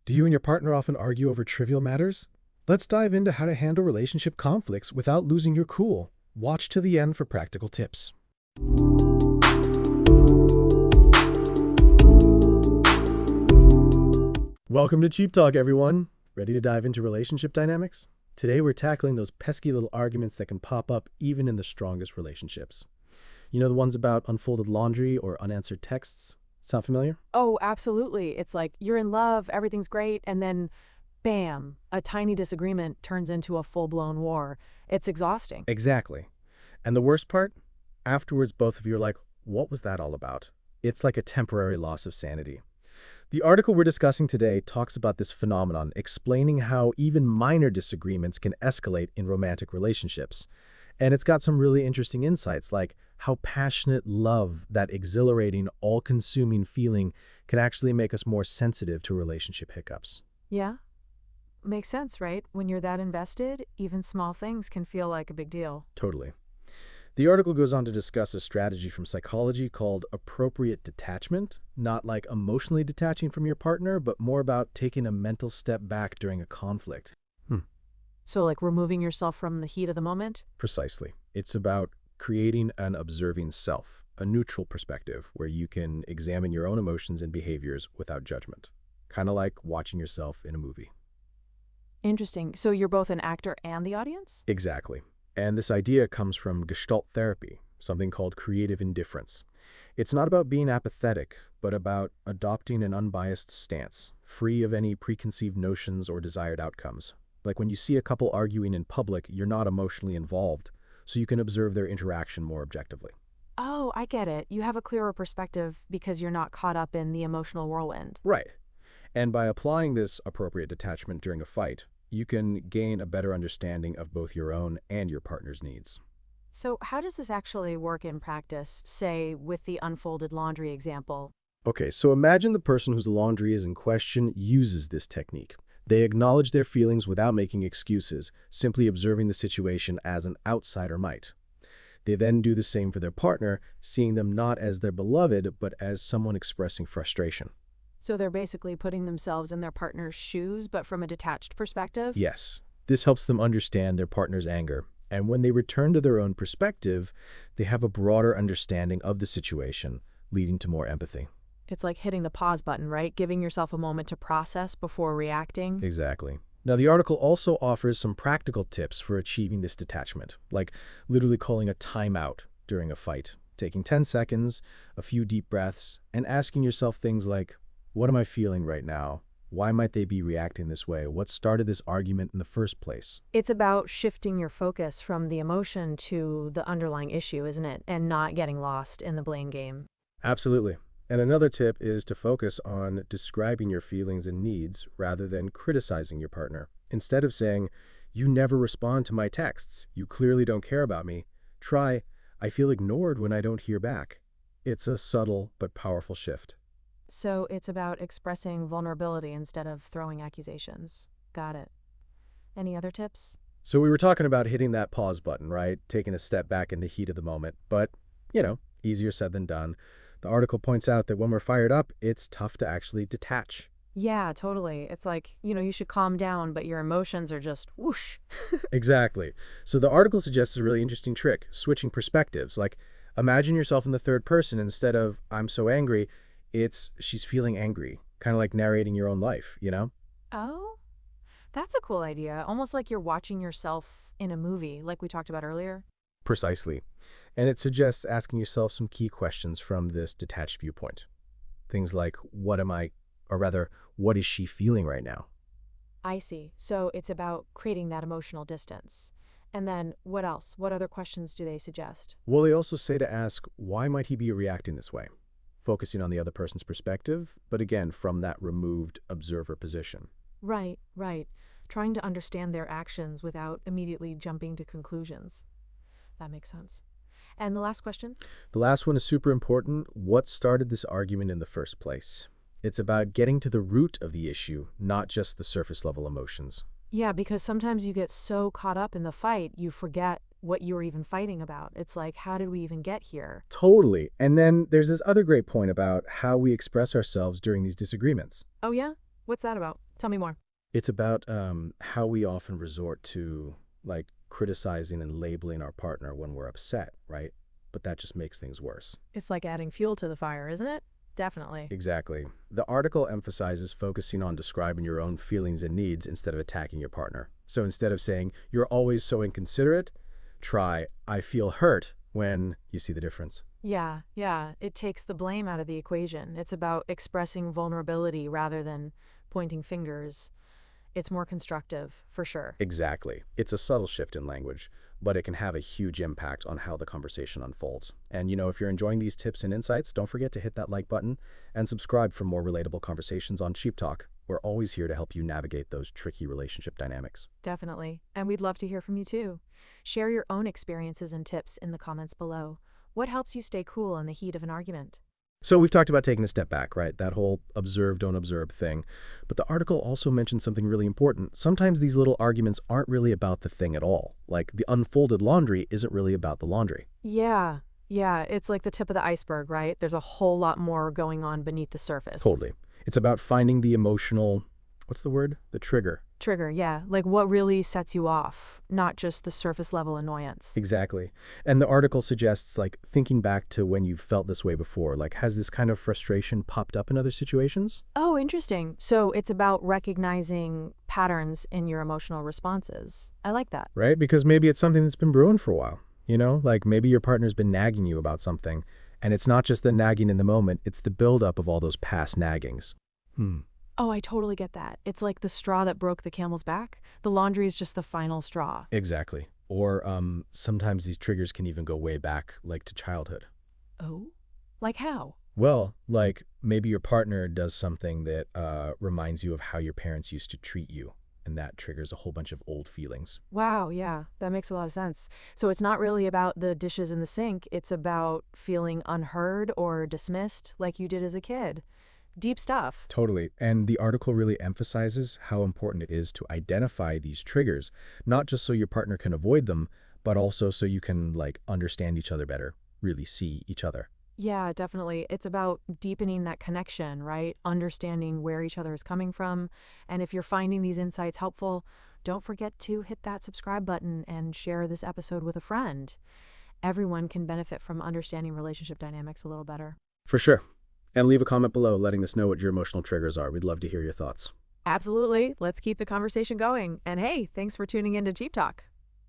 Do you and your partner often argue over trivial matters? Let's dive into how to handle relationship conflicts without losing your cool. Watch to the end for practical tips. Welcome to Cheap Talk, everyone. Ready to dive into relationship dynamics? Today we're tackling those pesky little arguments that can pop up even in the strongest relationships. You know, the ones about unfolded laundry or unanswered texts? Sound familiar? Oh, absolutely. It's like you're in love, everything's great, and then bam, a tiny disagreement turns into a full-blown war. It's exhausting. Exactly. And the worst part? Afterwards, both of you are like, what was that all about? It's like a temporary loss of sanity. The article we're discussing today talks about this phenomenon, explaining how even minor disagreements can escalate in romantic relationships. And it's got some really interesting insights, like how passionate love, that exhilarating, all-consuming feeling, can actually make us more sensitive to relationship hiccups. Yeah, makes sense, right? When you're that invested, even small things can feel like a big deal. Totally. The article goes on to discuss a strategy from psychology called appropriate detachment, not like emotionally detaching from your partner, but more about taking a mental step back during a conflict. So, like removing yourself from the heat of the moment? Precisely. It's about creating an observing self, a neutral perspective where you can examine your own emotions and behaviors without judgment. Kind of like watching yourself in a movie. Interesting. So you're both an actor and the audience? Exactly. And this idea comes from Gestalt therapy, something called creative indifference. It's not about being apathetic, but about adopting an unbiased stance, free of any preconceived notions or desired outcomes. Like when you see a couple arguing in public, you're not emotionally involved, so you can observe their interaction more objectively. Oh, I get it. You have a clearer perspective because you're not caught up in the emotional whirlwind. Right. And by applying this appropriate detachment during a fight, you can gain a better understanding of both your own and your partner's needs. So, how does this actually work in practice, say, with the unfolded laundry example? Okay, so imagine the person whose laundry is in question uses this technique. They acknowledge their feelings without making excuses, simply observing the situation as an outsider might. They then do the same for their partner, seeing them not as their beloved, but as someone expressing frustration. So they're basically putting themselves in their partner's shoes, but from a detached perspective? Yes, this helps them understand their partner's anger, and when they return to their own perspective, they have a broader understanding of the situation, leading to more empathy. It's like hitting the pause button, right? Giving yourself a moment to process before reacting. Exactly. Now, the article also offers some practical tips for achieving this detachment, like literally calling a timeout during a fight, taking 10 seconds, a few deep breaths, and asking yourself things like, what am I feeling right now? Why might they be reacting this way? What started this argument in the first place? It's about shifting your focus from the emotion to the underlying issue, isn't it? And not getting lost in the blame game. Absolutely. And another tip is to focus on describing your feelings and needs rather than criticizing your partner. Instead of saying, you never respond to my texts, you clearly don't care about me, try, I feel ignored when I don't hear back. It's a subtle but powerful shift. So it's about expressing vulnerability instead of throwing accusations. Got it. Any other tips? So we were talking about hitting that pause button, right? Taking a step back in the heat of the moment, but, easier said than done. The article points out that when we're fired up, it's tough to actually detach. Yeah, totally. It's like, you should calm down, but your emotions are just whoosh. Exactly. So the article suggests a really interesting trick, switching perspectives. Like, imagine yourself in the third person instead of, I'm so angry, it's, she's feeling angry. Kind of like narrating your own life? Oh, that's a cool idea. Almost like you're watching yourself in a movie, like we talked about earlier. Precisely. And it suggests asking yourself some key questions from this detached viewpoint. Things like, what am I, or rather, what is she feeling right now? I see. So it's about creating that emotional distance. And then what else? What other questions do they suggest? Well, they also say to ask, why might he be reacting this way? Focusing on the other person's perspective, but again, from that removed observer position. Right, right. Trying to understand their actions without immediately jumping to conclusions. That makes sense. And the last question? The last one is super important. What started this argument in the first place? It's about getting to the root of the issue, not just the surface level emotions. Yeah, because sometimes you get so caught up in the fight, you forget what you were even fighting about. It's like, how did we even get here? Totally. And then there's this other great point about how we express ourselves during these disagreements. Oh, yeah? What's that about? Tell me more. It's about how we often resort to like criticizing and labeling our partner when we're upset, right? But that just makes things worse. It's like adding fuel to the fire, isn't it? Definitely. Exactly. The article emphasizes focusing on describing your own feelings and needs instead of attacking your partner. So instead of saying, you're always so inconsiderate, try, I feel hurt when you see the difference. Yeah, yeah. It takes the blame out of the equation. It's about expressing vulnerability rather than pointing fingers. It's more constructive, for sure. Exactly. It's a subtle shift in language, but it can have a huge impact on how the conversation unfolds. And if you're enjoying these tips and insights, don't forget to hit that like button and subscribe for more relatable conversations on Sheep Talk. We're always here to help you navigate those tricky relationship dynamics. Definitely. And we'd love to hear from you too. Share your own experiences and tips in the comments below. What helps you stay cool in the heat of an argument? So we've talked about taking a step back, right? That whole observe, don't observe thing. But the article also mentioned something really important. Sometimes these little arguments aren't really about the thing at all. Like the unfolded laundry isn't really about the laundry. Yeah, yeah. It's like the tip of the iceberg, right? There's a whole lot more going on beneath the surface. Totally. It's about finding the emotional, what's the word? The trigger. Trigger, yeah. Like what really sets you off, not just the surface level annoyance. Exactly. And the article suggests like thinking back to when you've felt this way before. Like has this kind of frustration popped up in other situations? Oh, interesting. So it's about recognizing patterns in your emotional responses. I like that. Right? Because maybe it's something that's been brewing for a while. Like maybe your partner's been nagging you about something, and it's not just the nagging in the moment, it's the buildup of all those past naggings. Hmm. Oh, I totally get that. It's like the straw that broke the camel's back. The laundry is just the final straw. Exactly. Or sometimes these triggers can even go way back, like to childhood. Oh? Like how? Well, like maybe your partner does something that reminds you of how your parents used to treat you, and that triggers a whole bunch of old feelings. Wow, yeah, that makes a lot of sense. So it's not really about the dishes in the sink, it's about feeling unheard or dismissed like you did as a kid. Deep stuff. Totally. And the article really emphasizes how important it is to identify these triggers, not just so your partner can avoid them, but also so you can like understand each other better, really see each other. Yeah, definitely. It's about deepening that connection, right? Understanding where each other is coming from. And if you're finding these insights helpful, don't forget to hit that subscribe button and share this episode with a friend. Everyone can benefit from understanding relationship dynamics a little better. For sure. And leave a comment below letting us know what your emotional triggers are. We'd love to hear your thoughts. Absolutely. Let's keep the conversation going. And hey, thanks for tuning in to Cheap Talk.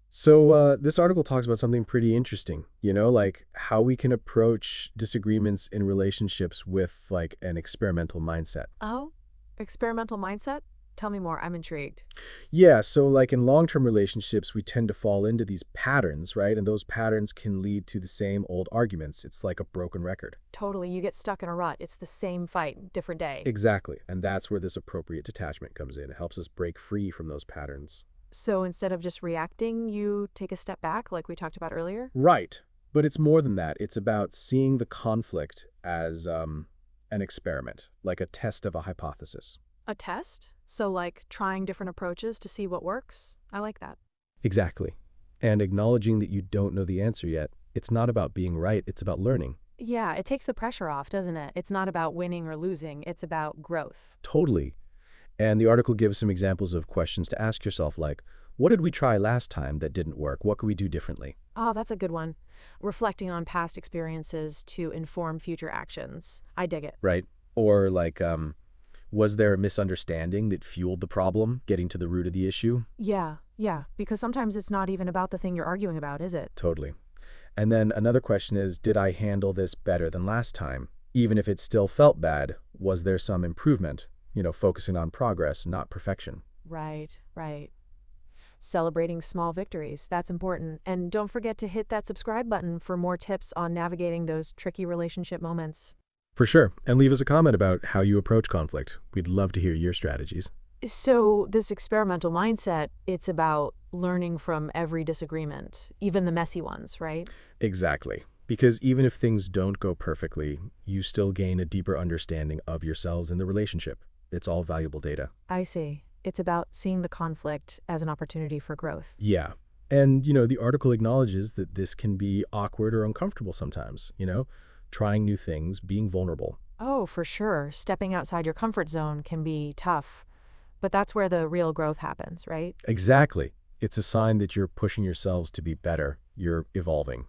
So this article talks about something pretty interesting, like how we can approach disagreements in relationships with like an experimental mindset. Oh, experimental mindset? Tell me more. I'm intrigued. Yeah, so like in long-term relationships, we tend to fall into these patterns, right? And those patterns can lead to the same old arguments. It's like a broken record. Totally. You get stuck in a rut. It's the same fight, different day. Exactly. And that's where this appropriate detachment comes in. It helps us break free from those patterns. So instead of just reacting, you take a step back, like we talked about earlier? Right. But it's more than that. It's about seeing the conflict as an experiment, like a test of a hypothesis. A test? So, like trying different approaches to see what works? I like that. Exactly. And acknowledging that you don't know the answer yet. It's not about being right, it's about learning. Yeah, it takes the pressure off, doesn't it? It's not about winning or losing, it's about growth. Totally. And the article gives some examples of questions to ask yourself, like, what did we try last time that didn't work? What could we do differently? Oh, that's a good one. Reflecting on past experiences to inform future actions. I dig it. Right? Or like, was there a misunderstanding that fueled the problem, getting to the root of the issue? Yeah, yeah, because sometimes it's not even about the thing you're arguing about, is it? Totally. And then another question is, did I handle this better than last time? Even if it still felt bad, was there some improvement? Focusing on progress, not perfection. Right, right. Celebrating small victories, that's important. And don't forget to hit that subscribe button for more tips on navigating those tricky relationship moments. For sure. And leave us a comment about how you approach conflict. We'd love to hear your strategies. So, this experimental mindset, it's about learning from every disagreement, even the messy ones, right? Exactly. Because even if things don't go perfectly, you still gain a deeper understanding of yourselves and the relationship. It's all valuable data. I see. It's about seeing the conflict as an opportunity for growth. Yeah. And, the article acknowledges that this can be awkward or uncomfortable sometimes, trying new things, being vulnerable. Oh, for sure. Stepping outside your comfort zone can be tough. but that's where the real growth happens, right? Exactly. It's a sign that you're pushing yourselves to be better. You're evolving.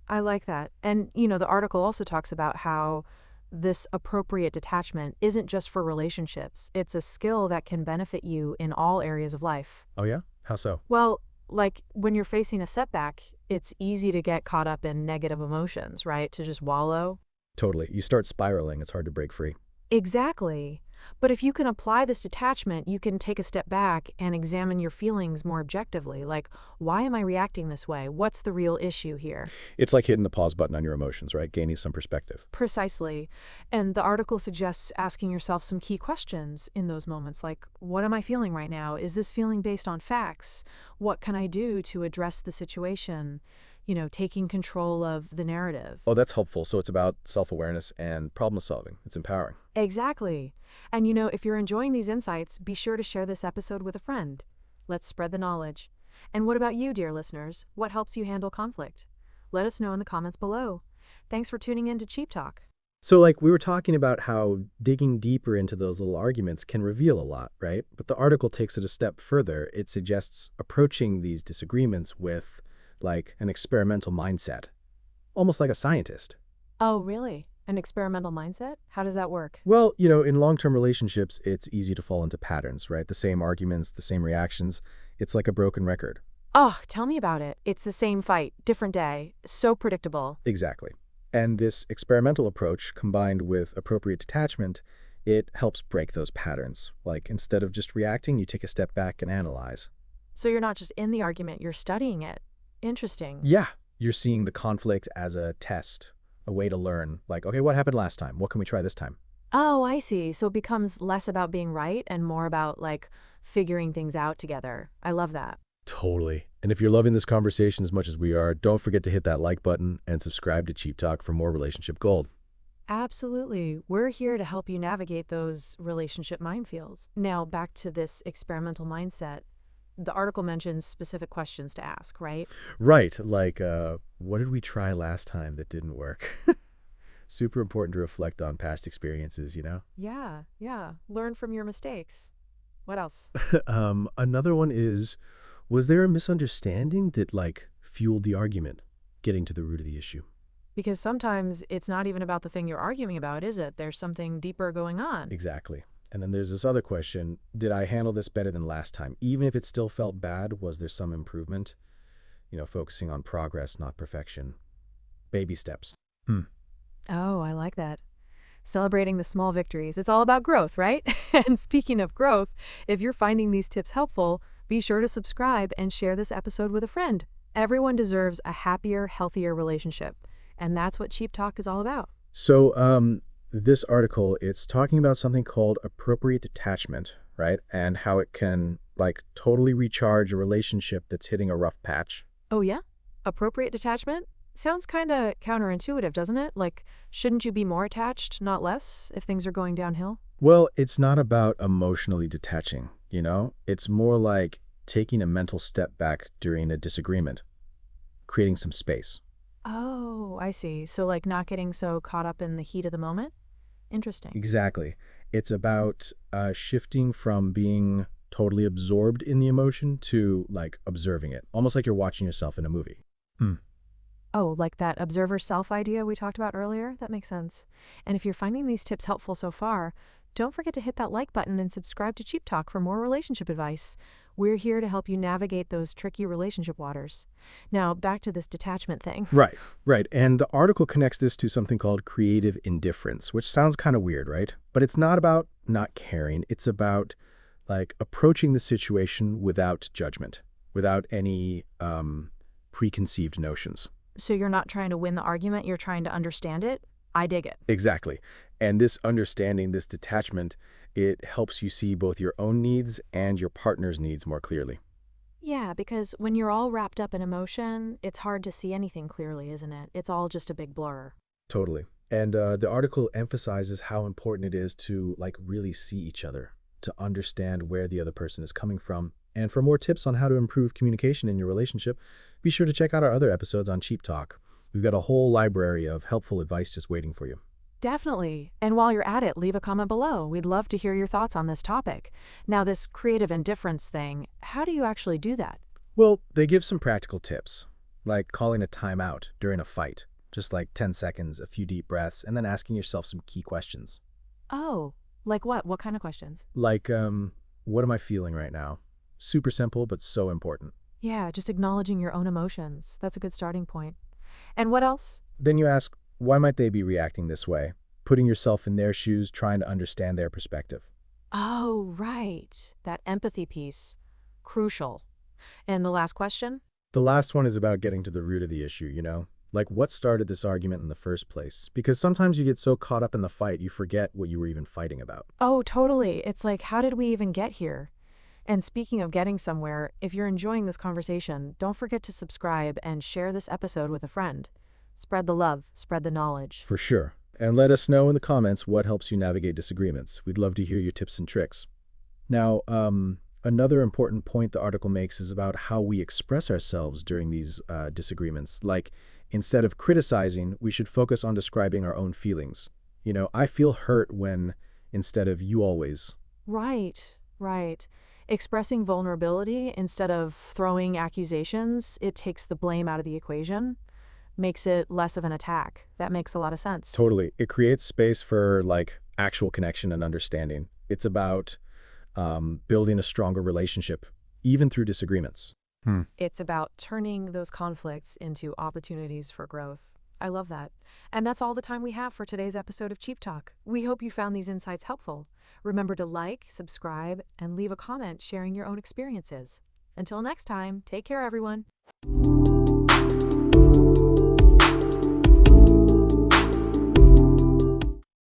I like that. And, the article also talks about how this appropriate detachment isn't just for relationships, it's a skill that can benefit you in all areas of life. Oh, yeah? How so? Well, like when you're facing a setback, it's easy to get caught up in negative emotions, right? To just wallow. Totally. You start spiraling. It's hard to break free. Exactly. But if you can apply this detachment, you can take a step back and examine your feelings more objectively. Like, why am I reacting this way? What's the real issue here? It's like hitting the pause button on your emotions, right? Gaining some perspective. Precisely. And the article suggests asking yourself some key questions in those moments, like, what am I feeling right now? Is this feeling based on facts? What can I do to address the situation? Taking control of the narrative. Oh, that's helpful. So it's about self-awareness and problem solving. It's empowering. Exactly. And if you're enjoying these insights, be sure to share this episode with a friend. Let's spread the knowledge. And what about you, dear listeners? What helps you handle conflict? Let us know in the comments below. Thanks for tuning in to Cheap Talk. So, like, we were talking about how digging deeper into those little arguments can reveal a lot, right? But the article takes it a step further. It suggests approaching these disagreements with, like, an experimental mindset, almost like a scientist. Oh, really? An experimental mindset? How does that work? Well, in long-term relationships, it's easy to fall into patterns, right? The same arguments, the same reactions. It's like a broken record. Oh, tell me about it. It's the same fight, different day. So predictable. Exactly. And this experimental approach, combined with appropriate detachment, it helps break those patterns. Like, instead of just reacting, you take a step back and analyze. So you're not just in the argument, you're studying it. Interesting. Yeah, you're seeing the conflict as a test, a way to learn. Like, okay, what happened last time? What can we try this time? Oh, I see. So it becomes less about being right and more about figuring things out together. I love that. Totally. And if you're loving this conversation as much as we are, don't forget to hit that like button and subscribe to Cheap Talk for more relationship gold. Absolutely. We're here to help you navigate those relationship minefields. Now, back to this experimental mindset. The article mentions specific questions to ask, right? Right, like, what did we try last time that didn't work? Super important to reflect on past experiences. Yeah, yeah. Learn from your mistakes. What else? Another one is, was there a misunderstanding that, like, fueled the argument, getting to the root of the issue? Because sometimes it's not even about the thing you're arguing about, is it? There's something deeper going on. Exactly. And then there's this other question, did I handle this better than last time? Even if it still felt bad, was there some improvement? Focusing on progress, not perfection. Baby steps. Oh, I like that. Celebrating the small victories. It's all about growth, right? And speaking of growth, if you're finding these tips helpful, be sure to subscribe and share this episode with a friend. Everyone deserves a happier, healthier relationship. And that's what Cheap Talk is all about. So, this article, it's talking about something called appropriate detachment, right? And how it can, like, totally recharge a relationship that's hitting a rough patch. Oh, yeah? Appropriate detachment? Sounds kind of counterintuitive, doesn't it? Like, shouldn't you be more attached, not less, if things are going downhill? Well, it's not about emotionally detaching. It's more like taking a mental step back during a disagreement, creating some space. Oh, I see. So, not getting so caught up in the heat of the moment? Interesting. Exactly. It's about shifting from being totally absorbed in the emotion to, like, observing it, almost like you're watching yourself in a movie. Hmm. Oh, like that observer self idea we talked about earlier? That makes sense. And if you're finding these tips helpful so far, don't forget to hit that like button and subscribe to Cheap Talk for more relationship advice. We're here to help you navigate those tricky relationship waters. Now, back to this detachment thing. Right, right. And the article connects this to something called creative indifference, which sounds kind of weird, right? But it's not about not caring. It's about, like, approaching the situation without judgment, without any preconceived notions. So you're not trying to win the argument, you're trying to understand it? I dig it. Exactly. And this understanding, this detachment, it helps you see both your own needs and your partner's needs more clearly. Yeah, because when you're all wrapped up in emotion, it's hard to see anything clearly, isn't it? It's all just a big blur. Totally. And the article emphasizes how important it is to, like, really see each other, to understand where the other person is coming from. And for more tips on how to improve communication in your relationship, be sure to check out our other episodes on Cheap Talk. We've got a whole library of helpful advice just waiting for you. Definitely. And while you're at it, leave a comment below. We'd love to hear your thoughts on this topic. Now, this creative indifference thing, how do you actually do that? Well, they give some practical tips, like calling a timeout during a fight, just like 10 seconds, a few deep breaths, and then asking yourself some key questions. Oh, like what? What kind of questions? Like, what am I feeling right now? Super simple, but so important. Yeah, just acknowledging your own emotions. That's a good starting point. And what else? Then you ask, why might they be reacting this way? Putting yourself in their shoes, trying to understand their perspective. Oh, right. That empathy piece. Crucial. And the last question? The last one is about getting to the root of the issue, Like what started this argument in the first place? Because sometimes you get so caught up in the fight, you forget what you were even fighting about. Oh, totally. It's like, how did we even get here? And speaking of getting somewhere, if you're enjoying this conversation, don't forget to subscribe and share this episode with a friend. Spread the love, spread the knowledge. For sure. And let us know in the comments what helps you navigate disagreements. We'd love to hear your tips and tricks. Now, another important point the article makes is about how we express ourselves during these disagreements. Like, instead of criticizing, we should focus on describing our own feelings. I feel hurt when, instead of you always. Right, right. Expressing vulnerability instead of throwing accusations, it takes the blame out of the equation, makes it less of an attack. That makes a lot of sense. Totally. It creates space for like actual connection and understanding. It's about building a stronger relationship, even through disagreements. It's about turning those conflicts into opportunities for growth. I love that. And that's all the time we have for today's episode of Cheap Talk. We hope you found these insights helpful. Remember to like, subscribe, and leave a comment sharing your own experiences. Until next time, take care, everyone.